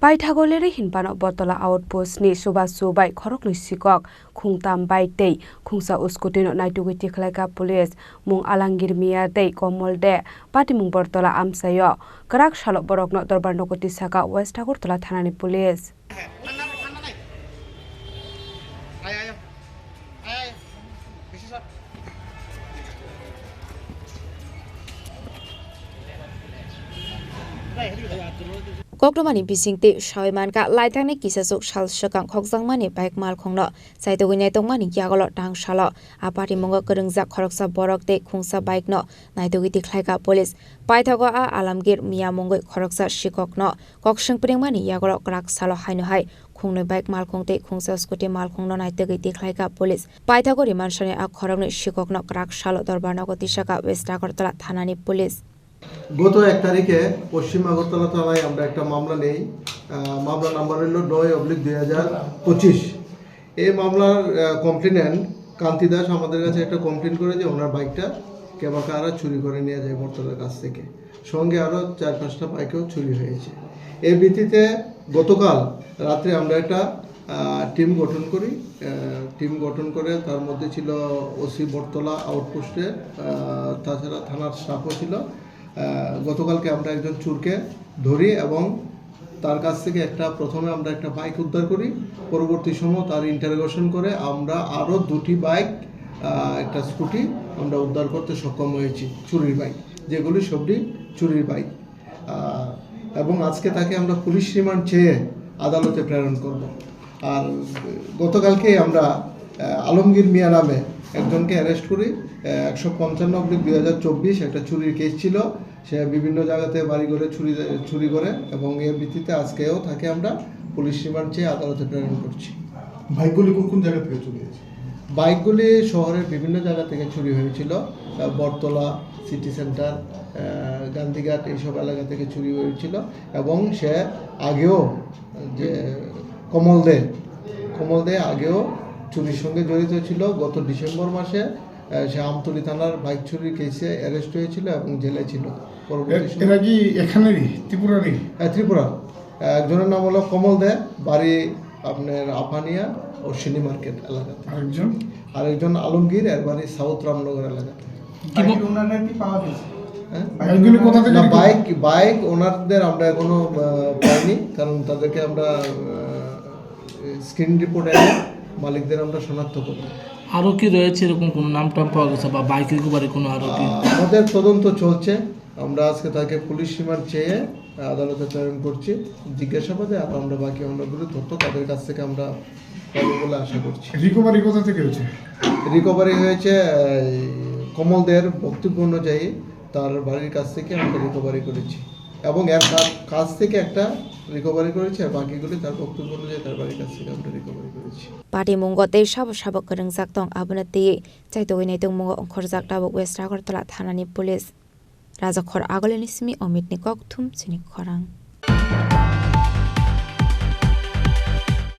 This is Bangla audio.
Paithagolere hinpano botola outpost ni subasu bai khorokni sikok khungtam bai tei khungsa uskutino naitugi tikhlaika police mung alangir mia tei komol de patimung bortola amsayo krak shalok borokno dorbar nokoti saka West Agortala thanani police Kokdomani bisingti Shawaimanka Laitangni Kisasuk Shal Shakang Khokjangmani Bike Malkhongno Saitogine Tongmani Yagolo Tang Shalo Apati Mongo Kerengjak Khoroksa Borok te Khungsa Bike no Naitogi Tikhlaika Police Paithago a Alamgir Mia Mongoi Khoroksa Shikokno Koksheng Pringmani Yagolo Krak Salo Haino Hai Khungnoi Bike Malkhongte Khungsa Scooty Malkhongno Naitogi Tikhlaika Police Paithago Rimanshane a Khorokni Shikokno Krak Shalo Dorbarnogo Tisaka West Agortala Thanani Police গত 1 তারিখে পশ্চিম আগরতলা থানায় আমরা একটা মামলা নেই মামলা নাম্বার হলো 9/2025 এই মামলার কমপ্লেনেন্ট কান্তি দাস আমাদের কাছে একটা কমপ্লেন করে যে ওনার বাইকটা কেবাকারা চুরি করে নিয়ে যায় বর্তলার কাছ থেকে সঙ্গে আরো 4-5টা বাইকও চুরি হয়েছে এই ভিত্তিতে গতকাল রাতে আমরা একটা টিম গঠন করে তার মধ্যে ছিল ওসি বর্তলা আউটপোস্টে তাছাড়া থানার স্টাফও ছিল গতকালকে আমরা একজন চোরকে ধরি এবং তার কাছ থেকে প্রথমে আমরা একটা বাইক উদ্ধার করি পরবর্তী সময় তার ইন্টারোগেশন করে আমরা আরো 2টি বাইক একটা স্কুটি আমরা উদ্ধার করতে সক্ষম হয়েছি চুরির বাইক যেগুলি সবই চুরির বাইক এবং আজকে তাকে আমরা পুলিশ রিমান্ড চেয়ে আদালতে প্রেরণ করব আর গতকালকে আমরা আলমগীর মিয়া নামে একজনকে অ্যারেস্ট করি 155/2024 একটা চুরির কেস ছিল সে বিভিন্ন জায়গাতে বাড়ি করে চুরি করে এবং এর ভিত্তিতে আজকেও তাকে আমরা পুলিশ রিমান্ড চেয়ে আদালতে প্রেরণ করছি বাইকগুলি কোন জায়গা থেকে চুরি হয়েছে বাইকগুলি শহরের বিভিন্ন জায়গা থেকে চুরি হয়েছিল বর্তলা সিটি সেন্টার গান্ধীঘাট এইসব এলাকা থেকে চুরি হয়েছিল এবং সে আগেও যে কমল দে আগেও চুরির সঙ্গে জড়িত ছিল গত ডিসেম্বর মাসে সে আমতলী থানার বাইক চুরির কেসে অ্যারেস্ট হয়েছিল এবং জেলে ছিল এরা কি এখানেরই ত্রিপুরা একজনের নাম হলো কমল দে বাড়ি আপনার আপানিয়া ও সিনি মার্কেট এলাকা আরেকজন আলমগীর এর বাড়ি সাউথ রামনগর এলাকা বাইক ওনারদের আমরা এখনো পাইনি কারণ তাদেরকে আমরা স্ক্রিন রিপোর্ট এনে মালিকদের আমরা শনাক্ত করি আরো কি রয়েছে এরকম কোনো নাম টাম পাওয়া গেছে বা বাইক রিকভারি কোনো আরো কি আমাদের তদন্ত চলছে আমরা আজকে তাকে পুলিশ রিমান্ড চেয়ে আদালতে প্রেরণ করছি জিজ্ঞাসাবাদে আর আমরা বাকি অন্যগুলো তথ্য তাদের কাছ থেকে আমরা পাবো বলে আশা করছি রিকভারি কোথা থেকে হয়েছে রিকভারি হয়েছে কমলদের বক্তব্য অনুযায়ী তার বাড়ির কাছ থেকে আমরা রিকভারি করেছি এবং এর কাছ থেকে একটা রিকভারি করেছে আর বাকিগুলি তার বক্তব্য অনুযায়ী তার বাড়ির কাছ থেকে আমরা রিকভারি করেছি Pati Mungo te sabak kerengjak tong abunati chaitogine tong mungo khorjak tabok West Agortala thanani police Rajakhor agoleni simi Omit Nikok thum chini khorang